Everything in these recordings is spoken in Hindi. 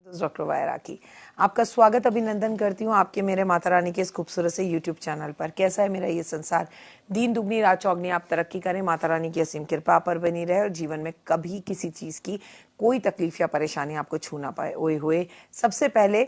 डॉक्टर वायरा की आपका स्वागत अभिनंदन करती हूँ आपके मेरे माता रानी के इस खूबसूरत से यूट्यूब चैनल पर। कैसा है मेरा ये संसार? दिन दुगनी रात चौगनी आप तरक्की करें, माता रानी की असीम कृपा आप पर बनी रहे और जीवन में कभी किसी चीज़ की कोई तकलीफ या परेशानी आपको छू ना पाए। ओए हुए, सबसे पहले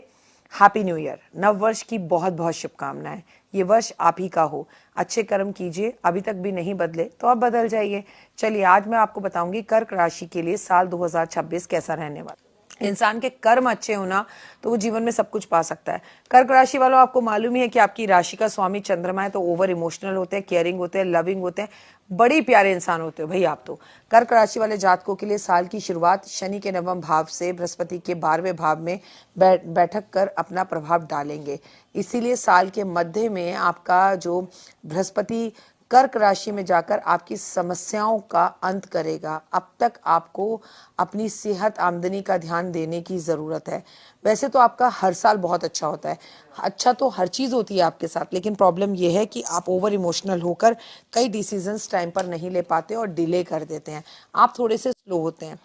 हैप्पी न्यू ईयर, नव वर्ष की बहुत बहुत शुभकामनाएं। ये वर्ष आप ही का हो, अच्छे कर्म कीजिए, अभी तक भी नहीं बदले तो अब बदल जाइए। चलिए आज मैं आपको बताऊंगी कर्क राशि के लिए साल 2026 कैसा रहने वाला। इंसान के कर्म अच्छे होना तो वो जीवन में सब कुछ पा सकता है। कर्क राशि वालों, आपको मालूम ही है कि आपकी राशि का स्वामी चंद्रमा है, तो ओवर इमोशनल होते हैं, केयरिंग होते हैं, लविंग होते हैं, बड़ी प्यारे इंसान होते हो भाई आप तो। कर्क राशि वाले जातकों के लिए साल की शुरुआत शनि के नवम भाव से बृहस्पति के 12वें भाव में बैठक कर अपना प्रभाव डालेंगे। इसीलिए साल के मध्य में आपका जो बृहस्पति कर्क राशि में जाकर आपकी समस्याओं का अंत करेगा। अब तक आपको अपनी सेहत आमदनी का ध्यान देने की ज़रूरत है। वैसे तो आपका हर साल बहुत अच्छा होता है, अच्छा तो हर चीज़ होती है आपके साथ, लेकिन प्रॉब्लम यह है कि आप ओवर इमोशनल होकर कई डिसीजंस टाइम पर नहीं ले पाते और डिले कर देते हैं। आप थोड़े से स्लो होते हैं।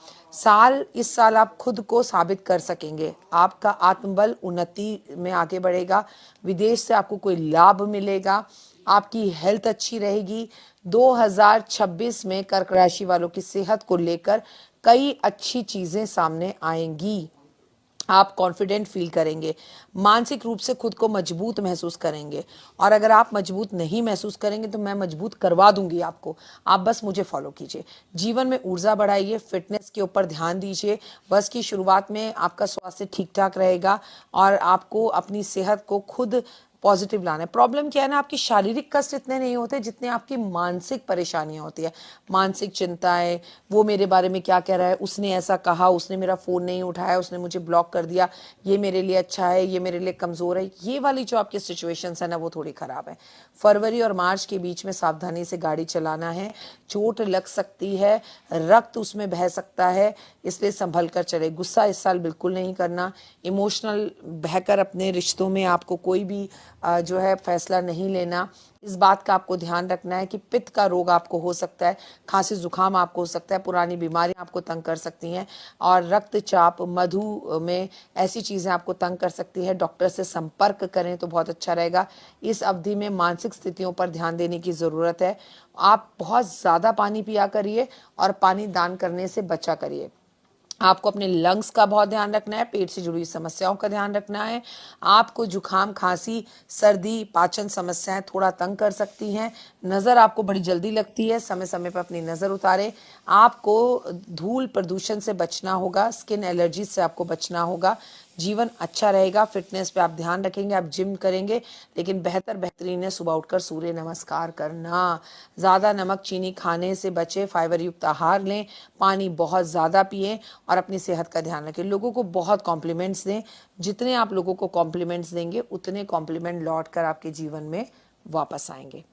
इस साल आप खुद को साबित कर सकेंगे। आपका आत्मबल उन्नति में आगे बढ़ेगा। विदेश से आपको कोई लाभ मिलेगा। आपकी हेल्थ अच्छी रहेगी। 2026 में कर्क राशि वालों की सेहत को लेकर कई अच्छी चीजें सामने आएंगी। आप कॉन्फिडेंट फील करेंगे, मानसिक रूप से खुद को मजबूत महसूस करेंगे। और अगर आप मजबूत नहीं महसूस करेंगे तो मैं मजबूत करवा दूंगी आपको, आप बस मुझे फॉलो कीजिए। जीवन में ऊर्जा बढ़ाइए, फिटनेस के ऊपर ध्यान दीजिए। वर्ष की शुरुआत में आपका स्वास्थ्य ठीक ठाक रहेगा और आपको अपनी सेहत को खुद पॉजिटिव लाना है। प्रॉब्लम क्या है ना, आपकी शारीरिक कष्ट इतने नहीं होते जितने आपकी मानसिक परेशानियां होती है। मानसिक चिंताएं, वो मेरे बारे में क्या कह रहा है, उसने ऐसा कहा, उसने मेरा फ़ोन नहीं उठाया, उसने मुझे ब्लॉक कर दिया, ये मेरे लिए अच्छा है, ये मेरे लिए कमज़ोर है, ये वाली जो आपकी सिचुएशंस है ना वो थोड़ी ख़राब है। फरवरी और मार्च के बीच में सावधानी से गाड़ी चलाना है। चोट लग सकती है, रक्त उसमें बह सकता है, इसलिए संभल कर चले। गुस्सा इस साल बिल्कुल नहीं करना। इमोशनल बहकर अपने रिश्तों में आपको कोई भी जो है फैसला नहीं लेना। इस बात का आपको ध्यान रखना है कि पित्त का रोग आपको हो सकता है, खांसी जुकाम आपको हो सकता है, पुरानी बीमारियां आपको तंग कर सकती हैं और रक्तचाप, मधु में ऐसी चीज़ें आपको तंग कर सकती है। डॉक्टर से संपर्क करें तो बहुत अच्छा रहेगा। इस अवधि में मानसिक स्थितियों पर ध्यान देने की ज़रूरत है। आप बहुत ज़्यादा पानी पिया करिए और पानी दान करने से बचा करिए। आपको अपने लंग्स का बहुत ध्यान रखना है, पेट से जुड़ी समस्याओं का ध्यान रखना है। आपको जुखाम, खांसी, सर्दी, पाचन समस्याएं थोड़ा तंग कर सकती हैं। नज़र आपको बड़ी जल्दी लगती है, समय समय पर अपनी नज़र उतारें। आपको धूल प्रदूषण से बचना होगा, स्किन एलर्जी से आपको बचना होगा। जीवन अच्छा रहेगा। फिटनेस पे आप ध्यान रखेंगे, आप जिम करेंगे, लेकिन बेहतरीन है सुबह उठकर सूर्य नमस्कार करना। ज़्यादा नमक चीनी खाने से बचें, फाइबर युक्त आहार लें, पानी बहुत ज़्यादा पिएं और अपनी सेहत का ध्यान रखें। लोगों को बहुत कॉम्प्लीमेंट्स दें। जितने आप लोगों को कॉम्प्लीमेंट्स देंगे उतने कॉम्प्लीमेंट लौट कर आपके जीवन में वापस आएंगे।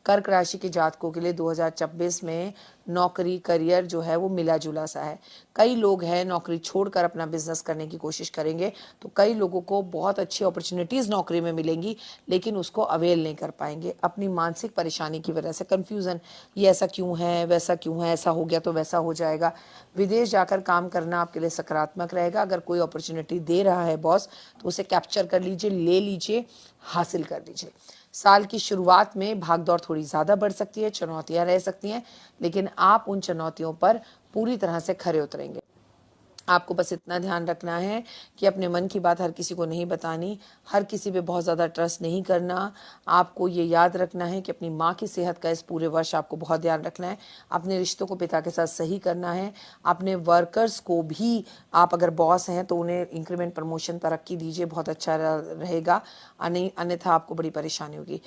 कर्क राशि के जातकों के लिए 2026 में नौकरी, करियर जो है वो मिला जुला सा है। कई लोग हैं नौकरी छोड़कर अपना बिजनेस करने की कोशिश करेंगे, तो कई लोगों को बहुत अच्छी अपॉर्चुनिटीज़ नौकरी में मिलेंगी, लेकिन उसको अवेल नहीं कर पाएंगे अपनी मानसिक परेशानी की वजह से। कन्फ्यूज़न, ये ऐसा क्यों है, वैसा क्यों है, ऐसा हो गया तो वैसा हो जाएगा। विदेश जाकर काम करना आपके लिए सकारात्मक रहेगा। अगर कोई अपॉर्चुनिटी दे रहा है बॉस तो उसे कैप्चर कर लीजिए, ले लीजिए, हासिल कर लीजिए। साल की शुरुआत में भागदौड़ थोड़ी ज़्यादा बढ़ सकती है, चुनौतियां रह सकती हैं, लेकिन आप उन चुनौतियों पर पूरी तरह से खरे उतरेंगे। आपको बस इतना ध्यान रखना है कि अपने मन की बात हर किसी को नहीं बतानी, हर किसी पे बहुत ज़्यादा ट्रस्ट नहीं करना। आपको ये याद रखना है कि अपनी माँ की सेहत का इस पूरे वर्ष आपको बहुत ध्यान रखना है। अपने रिश्तों को पिता के साथ सही करना है। अपने वर्कर्स को भी, आप अगर बॉस हैं तो उन्हें इंक्रीमेंट, प्रमोशन, तरक्की दीजिए, बहुत अच्छा रहेगा। अन्यथा आपको बड़ी परेशानी होगी।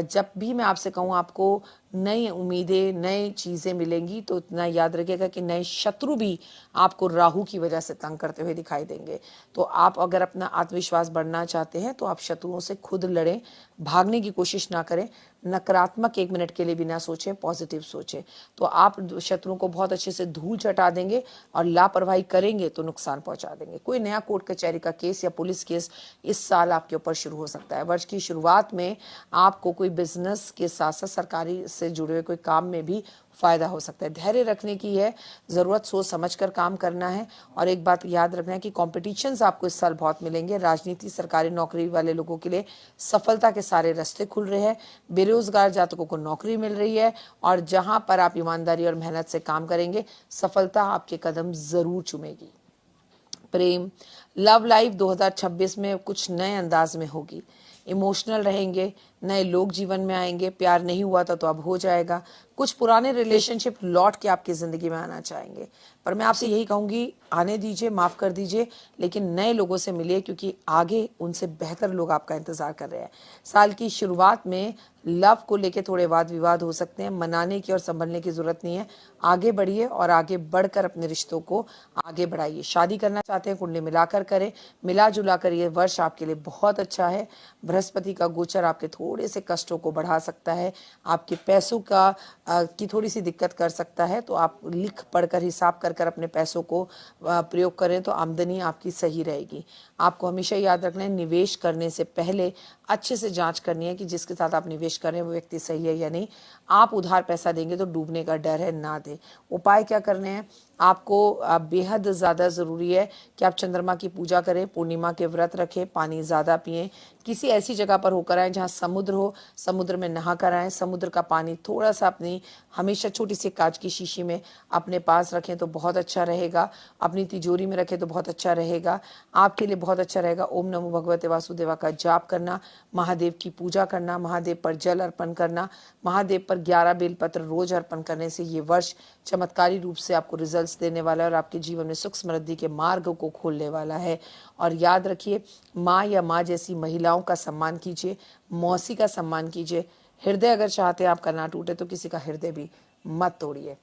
जब भी मैं आपसे कहूँ आपको नई उम्मीदें, नई चीज़ें मिलेंगी, तो इतना याद रखिएगा कि नए शत्रु भी आपको राहु की वजह से तंग करते हुए दिखाई देंगे। तो आप अगर अपना आत्मविश्वास बढ़ना चाहते हैं तो आप शत्रुओं से खुद लड़ें, भागने की कोशिश ना करें। नकारात्मक 1 मिनट के लिए भी ना सोचें, पॉजिटिव सोचें, तो आप शत्रुओं को बहुत अच्छे से धूल चटा देंगे और लापरवाही करेंगे तो नुकसान पहुंचा देंगे। कोई नया कोर्ट कचहरी का केस या पुलिस केस इस साल आपके ऊपर शुरू हो सकता है। वर्ष की शुरुआत में आपको कोई बिजनेस के साथ साथ सरकारी से जुड़े हुए कोई काम में भी फायदा हो सकता है। धैर्य रखने की है ज़रूरत, सोच समझ कर काम करना है। और एक बात याद रखना है कि कॉम्पिटिशन्स आपको इस साल बहुत मिलेंगे। राजनीति, सरकारी नौकरी वाले लोगों के लिए सफलता के सारे रास्ते खुल रहे हैं। बेरोजगार जातकों को नौकरी मिल रही है, और जहां पर आप ईमानदारी और मेहनत से काम करेंगे सफलता आपके कदम ज़रूर चूमेगी। प्रेम, लव लाइफ 2026 में कुछ नए अंदाज में होगी। इमोशनल रहेंगे, नए लोग जीवन में आएंगे। प्यार नहीं हुआ था तो अब हो जाएगा। कुछ पुराने रिलेशनशिप लौट के आपकी ज़िंदगी में आना चाहेंगे, पर मैं आपसे यही कहूँगी, आने दीजिए, माफ़ कर दीजिए, लेकिन नए लोगों से मिलिए, क्योंकि आगे उनसे बेहतर लोग आपका इंतज़ार कर रहे हैं। साल की शुरुआत में लव को लेके थोड़े वाद विवाद हो सकते हैं, मनाने की और संभलने की ज़रूरत नहीं है। आगे बढ़िए और आगे बढ़कर अपने रिश्तों को आगे बढ़ाइए। शादी करना चाहते हैं, कुंडली मिलाकर करें, मिला जुला कर। ये वर्ष आपके लिए बहुत अच्छा है। बृहस्पति का गोचर आपके थोड़े से कष्टों को बढ़ा सकता है, आपके पैसों की थोड़ी सी दिक्कत कर सकता है, तो आप लिख पढ़कर हिसाब कर अपने पैसों को प्रयोग करें तो आमदनी आपकी सही रहेगी। आपको हमेशा याद रखना है, निवेश करने से पहले अच्छे से जांच करनी है कि जिसके साथ आप निवेश कर रहे हैं वो व्यक्ति सही है या नहीं। आप उधार पैसा देंगे तो डूबने का डर है, ना दें। उपाय क्या करने हैं आपको? बेहद ज़्यादा ज़रूरी है कि आप चंद्रमा की पूजा करें, पूर्णिमा के व्रत रखें, पानी ज़्यादा पिएं, किसी ऐसी जगह पर होकर आएँ जहाँ समुद्र हो, समुद्र में नहा कर आएँ। समुद्र का पानी थोड़ा सा अपनी हमेशा छोटी सी कांच की शीशी में अपने पास रखें तो बहुत अच्छा रहेगा। अपनी तिजोरी में रखें तो बहुत अच्छा रहेगा, आपके लिए बहुत अच्छा रहेगा। ओम नमो भगवते वासुदेवा का जाप करना, महादेव की पूजा करना, महादेव पर जल अर्पण करना, महादेव पर 11 बेलपत्र रोज अर्पण करने से ये वर्ष चमत्कारी रूप से आपको रिजल्ट्स देने वाला है और आपके जीवन में सुख समृद्धि के मार्ग को खोलने वाला है। और याद रखिए, माँ या माँ जैसी महिलाओं का सम्मान कीजिए, मौसी का सम्मान कीजिए। हृदय अगर चाहते हैं आपका ना टूटे तो किसी का हृदय भी मत तोड़िए।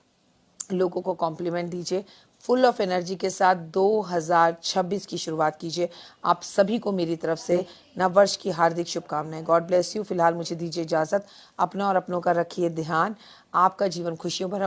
लोगों को कॉम्प्लीमेंट दीजिए, फुल ऑफ एनर्जी के साथ 2026 की शुरुआत कीजिए। आप सभी को मेरी तरफ से नववर्ष की हार्दिक शुभकामनाएं। God bless you. फिलहाल मुझे दीजिए इजाज़त। अपना और अपनों का रखिए ध्यान। आपका जीवन खुशियों भरा